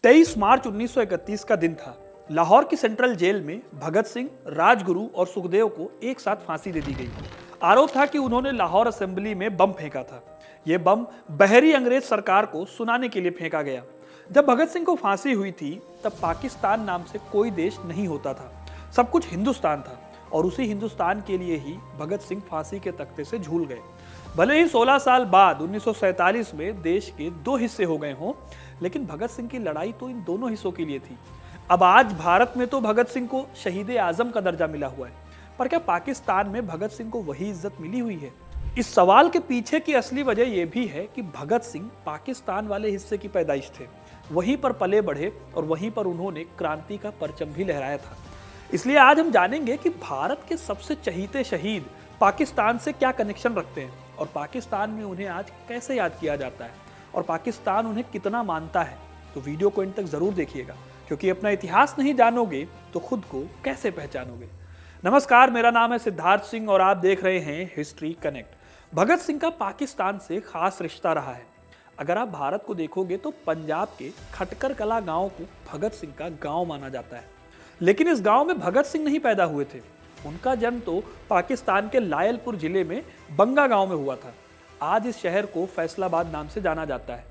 23 मार्च 1931 का दिन था। लाहौर की सेंट्रल जेल में भगत सिंह, राजगुरु और सुखदेव को एक साथ फांसी दे दी गई। आरोप था कि उन्होंने लाहौर असेंबली में बम फेंका था। यह बम बहरी अंग्रेज सरकार को सुनाने के लिए फेंका गया। जब भगत सिंह को फांसी हुई थी तब पाकिस्तान नाम से कोई देश नहीं होता था, सब कुछ हिंदुस्तान था और उसी हिंदुस्तान के लिए ही भगत सिंह फांसी के तख्ते से झूल गए। भले ही 16 साल बाद 1947 में देश के दो हिस्से हो गए हों, लेकिन भगत सिंह की लड़ाई तो इन दोनों हिस्सों के लिए थी। अब आज भारत में तो भगत सिंह को शहीद आजम का दर्जा मिला हुआ है, पर क्या पाकिस्तान में भगत सिंह को वही इज्जत मिली हुई है? इस सवाल के पीछे की असली वजह यह भी है कि भगत सिंह पाकिस्तान वाले हिस्से की पैदाइश थे, वहीं पर पले बढ़े और वहीं पर उन्होंने क्रांति का परचम भी लहराया था। इसलिए आज हम जानेंगे कि भारत के सबसे चहीते शहीद पाकिस्तान से क्या कनेक्शन रखते हैं और पाकिस्तान में उन्हें आज कैसे याद किया जाता है और पाकिस्तान उन्हें कितना मानता है। तो वीडियो को इन तक जरूर देखिएगा, क्योंकि अपना इतिहास नहीं जानोगे तो खुद को कैसे पहचानोगे। नमस्कार, मेरा नाम है सिद्धार्थ सिंह और आप देख रहे हैं हिस्ट्री कनेक्ट। भगत सिंह का पाकिस्तान से खास रिश्ता रहा है। अगर आप भारत को देखोगे तो पंजाब के खटकर कला गांव को भगत सिंह का गांव माना जाता है, लेकिन इस गांव में भगत सिंह नहीं पैदा हुए थे। उनका जन्म तो पाकिस्तान के लायलपुर जिले में बंगा गांव में हुआ था। आज इस शहर को फैसलाबाद नाम से जाना जाता है।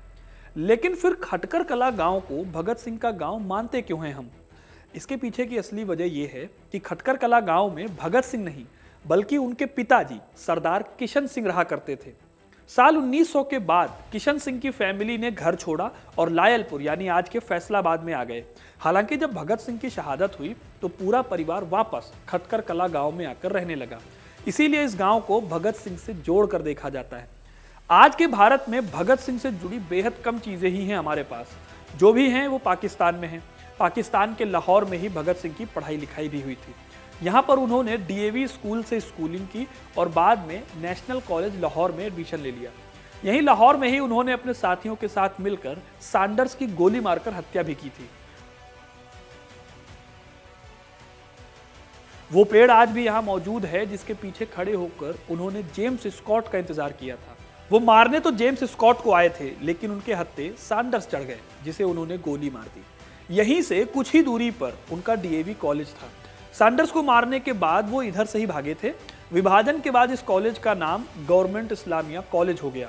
लेकिन फिर खटकर कला गांव को भगत सिंह का गांव मानते क्यों हैं हम? इसके पीछे की असली वजह यह है कि खटकर कला गांव में भगत सिंह नहीं बल्कि उनके पिताजी सरदार किशन सिंह रहा करते थे। साल 1900 के बाद किशन सिंह की फैमिली ने घर छोड़ा और लायलपुर यानी आज के फैसलाबाद में आ गए। हालांकि जब भगत सिंह की शहादत हुई तो पूरा परिवार वापस खटकर कला गांव में आकर रहने लगा। इसीलिए इस गांव को भगत सिंह से जोड़कर देखा जाता है। आज के भारत में भगत सिंह से जुड़ी बेहद कम चीजें ही हैं हमारे पास। जो भी हैं वो पाकिस्तान में हैं। पाकिस्तान के लाहौर में ही भगत सिंह की पढ़ाई लिखाई भी हुई थी। यहाँ पर उन्होंने डीएवी स्कूल से स्कूलिंग की और बाद में नेशनल कॉलेज लाहौर में एडमिशन ले लिया। यहीं लाहौर में ही उन्होंने अपने साथियों के साथ मिलकर सैंडर्स की गोली मारकर हत्या भी की थी। वो पेड़ आज भी यहाँ मौजूद है जिसके पीछे खड़े होकर उन्होंने जेम्स स्कॉट का इंतजार किया था। वो मारने तो जेम्स स्कॉट को आए थे, लेकिन उनके हत्थे सैंडर्स चढ़ गए जिसे उन्होंने गोली मार दी। यहीं से कुछ ही दूरी पर उनका डीएवी कॉलेज था। सैंडर्स को मारने के बाद वो इधर से ही भागे थे। विभाजन के बाद इस कॉलेज का नाम गवर्नमेंट इस्लामिया कॉलेज हो गया।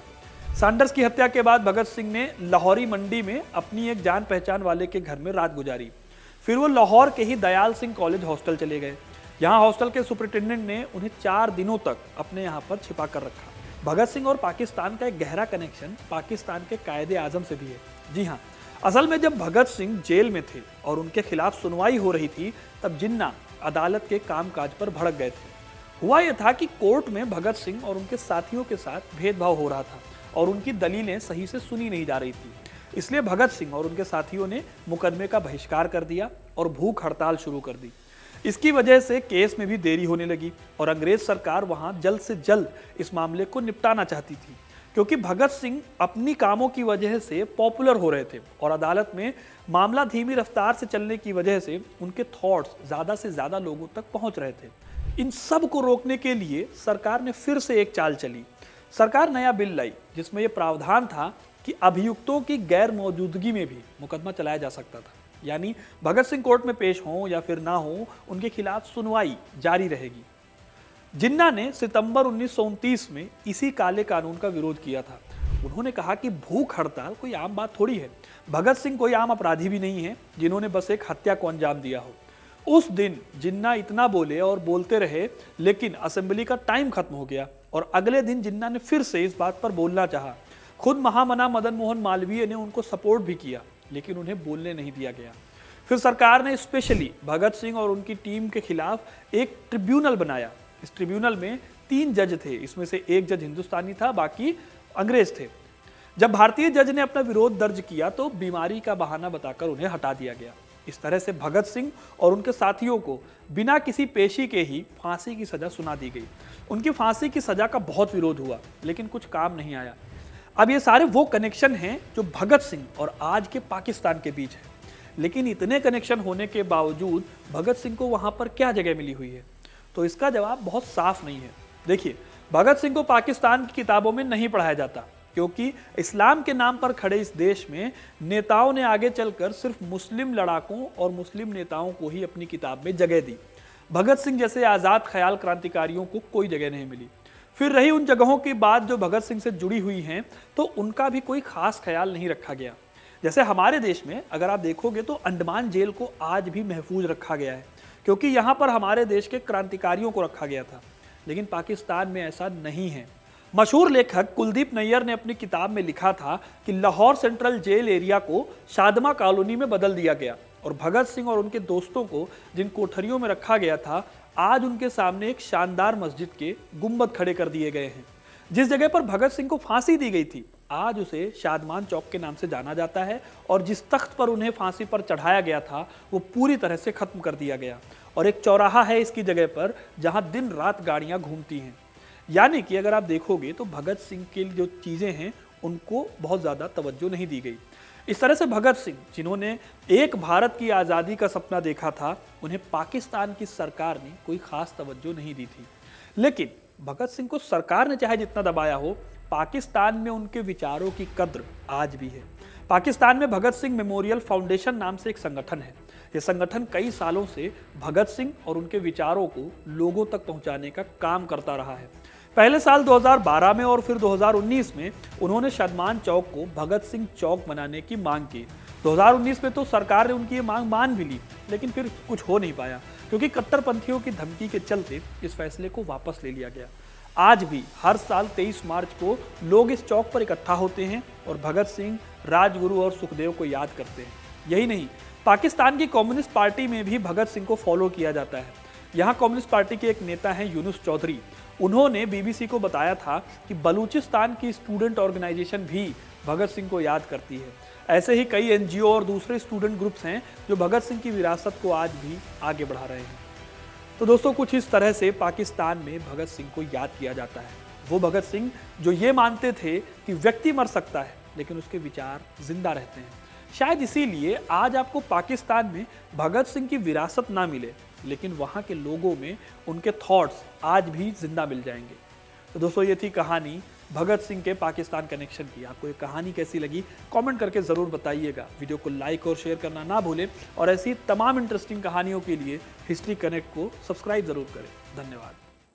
सैंडर्स की हत्या के बाद भगत सिंह ने लाहौरी मंडी में अपनी एक जान पहचान वाले के घर में रात गुजारी। फिर वो लाहौर के ही दयाल सिंह कॉलेज हॉस्टल चले गए। यहाँ हॉस्टल के सुपरिटेंडेंट ने उन्हें 4 दिनों तक अपने यहाँ पर छिपा कर रखा। भगत सिंह और पाकिस्तान का एक गहरा कनेक्शन पाकिस्तान के कायदे आजम से भी है। जी हाँ, असल में जब भगत सिंह जेल में थे और उनके खिलाफ सुनवाई हो रही थी तब जिन्ना अदालत के कामकाज पर भड़क गए थे। हुआ यह था कि कोर्ट में भगत सिंह और उनके साथियों के साथ भेदभाव हो रहा था और उनकी दलीलें सही से सुनी नहीं जा रही थी। इसलिए भगत सिंह और उनके साथियों ने मुकदमे का बहिष्कार कर दिया और भूख हड़ताल शुरू कर दी। इसकी वजह से केस में भी देरी होने लगी और अंग्रेज सरकार वहां जल्द से जल्द इस मामले को निपटाना चाहती थी, क्योंकि भगत सिंह अपनी कामों की वजह से पॉपुलर हो रहे थे और अदालत में मामला धीमी रफ्तार से चलने की वजह से उनके थॉट्स ज़्यादा से ज़्यादा लोगों तक पहुंच रहे थे। इन सब को रोकने के लिए सरकार ने फिर से एक चाल चली। सरकार नया बिल लाई जिसमें यह प्रावधान था कि अभियुक्तों की गैर मौजूदगी में भी मुकदमा चलाया जा सकता था। यानी भगत सिंह कोर्ट में पेश हों या फिर ना हो, उनके खिलाफ सुनवाई जारी रहेगी। जिन्ना ने सितंबर 1929 में इसी काले कानून का विरोध किया था। उन्होंने कहा कि भूख हड़ताल कोई आम बात थोड़ी है। भगत सिंह कोई आम अपराधी भी नहीं है जिन्होंने बस एक हत्या को अंजाम दिया हो। उस दिन जिन्ना इतना बोले और बोलते रहे, लेकिन असेंबली का टाइम खत्म हो गया और अगले दिन जिन्ना ने फिर से इस बात पर बोलना चाहा। खुद महामना मदन मोहन मालवीय ने उनको सपोर्ट भी किया, लेकिन उन्हें बोलने नहीं दिया गया। फिर सरकार ने स्पेशली भगत सिंह और उनकी टीम के खिलाफ एक ट्रिब्यूनल बनाया। इस ट्रिब्यूनल में 3 जज थे, इसमें से एक जज हिंदुस्तानी था, बाकी अंग्रेज थे। जब भारतीय जज ने अपना विरोध दर्ज किया तो बीमारी का बहाना बताकर उन्हें हटा दिया गया। इस तरह से भगत सिंह और उनके साथियों को बिना किसी पेशी के ही फांसी की सजा सुना दी गई। उनकी फांसी की सजा का बहुत विरोध हुआ, लेकिन कुछ काम नहीं आया। अब ये सारे वो कनेक्शन हैं जो भगत सिंह और आज के पाकिस्तान के बीच है, लेकिन इतने कनेक्शन होने के बावजूद भगत सिंह को वहां पर क्या जगह मिली हुई है? तो इसका जवाब बहुत साफ नहीं है। देखिए, भगत सिंह को पाकिस्तान की किताबों में नहीं पढ़ाया जाता। क्योंकि इस्लाम के नाम पर खड़े इस देश में नेताओं ने आगे चलकर सिर्फ मुस्लिम लड़ाकों और मुस्लिम नेताओं को ही अपनी किताब में जगह दी। भगत सिंह जैसे आज़ाद ख्याल क्रांतिकारियों को कोई जगह नहीं मिली। फिर रही उन जगहों की बात जो भगत सिंह से जुड़ी हुई हैं, तो उनका भी कोई खास ख्याल नहीं रखा गया। जैसे हमारे देश में अगर आप देखोगे तो अंडमान जेल को आज भी महफूज रखा गया है, क्योंकि यहाँ पर हमारे देश के क्रांतिकारियों को रखा गया था। लेकिन पाकिस्तान में ऐसा नहीं है। मशहूर लेखक कुलदीप नैयर ने अपनी किताब में लिखा था कि लाहौर सेंट्रल जेल एरिया को शादमा कॉलोनी में बदल दिया गया और भगत सिंह और उनके दोस्तों को जिन कोठरियों में रखा गया था, आज उनके सामने एक शानदार मस्जिद के गुंबद खड़े कर दिए गए हैं। जिस जगह पर भगत सिंह को फांसी दी गई थी, आज उसे शादमान चौक के नाम से जाना जाता है और जिस तख्त पर उन्हें फांसी पर चढ़ाया गया था वो पूरी तरह से खत्म कर दिया गया और एक चौराहा है इसकी जगह पर जहां दिन रात गाड़ियां घूमती हैं। यानी कि अगर आप देखोगे तो भगत सिंह की जो चीजें हैं उनको बहुत ज्यादा तवज्जो नहीं दी गई। इस तरह से भगत सिंह, जिन्होंने एक भारत की आज़ादी का सपना देखा था, उन्हें पाकिस्तान की सरकार ने कोई खास तवज्जो नहीं दी थी। लेकिन भगत सिंह को सरकार ने चाहे जितना दबाया हो, पाकिस्तान में उनके विचारों की कद्र आज भी है। पाकिस्तान में भगत सिंह मेमोरियल फाउंडेशन नाम से एक संगठन है। यह संगठन कई सालों से भगत सिंह और उनके विचारों को लोगों तक पहुंचाने का काम करता रहा है। पहले साल 2012 में और फिर 2019 में उन्होंने शादमान चौक को भगत सिंह चौक बनाने की मांग की। 2019 में तो सरकार ने उनकी ये मांग मान भी ली, लेकिन फिर कुछ हो नहीं पाया क्योंकि कट्टरपंथियों की धमकी के चलते इस फैसले को वापस ले लिया गया। आज भी हर साल 23 मार्च को लोग इस चौक पर इकट्ठा होते हैं और भगत सिंह, राजगुरु और सुखदेव को याद करते हैं। यही नहीं, पाकिस्तान की कम्युनिस्ट पार्टी में भी भगत सिंह को फॉलो किया जाता है। यहाँ कम्युनिस्ट पार्टी के एक नेता हैं यूनुस चौधरी। उन्होंने बीबीसी को बताया था कि बलूचिस्तान की स्टूडेंट ऑर्गेनाइजेशन भी भगत सिंह को याद करती है। ऐसे ही कई एनजीओ और दूसरे स्टूडेंट ग्रुप्स हैं जो भगत सिंह की विरासत को आज भी आगे बढ़ा रहे हैं। तो दोस्तों, कुछ इस तरह से पाकिस्तान में भगत सिंह को याद किया जाता है। वो भगत सिंह जो ये मानते थे कि व्यक्ति मर सकता है लेकिन उसके विचार जिंदा रहते हैं। शायद इसीलिए आज आपको पाकिस्तान में भगत सिंह की विरासत ना मिले, लेकिन वहाँ के लोगों में उनके थॉट्स आज भी जिंदा मिल जाएंगे। तो दोस्तों, ये थी कहानी भगत सिंह के पाकिस्तान कनेक्शन की। आपको ये कहानी कैसी लगी कमेंट करके ज़रूर बताइएगा। वीडियो को लाइक और शेयर करना ना भूलें और ऐसी तमाम इंटरेस्टिंग कहानियों के लिए हिस्ट्री कनेक्ट को सब्सक्राइब ज़रूर करें। धन्यवाद।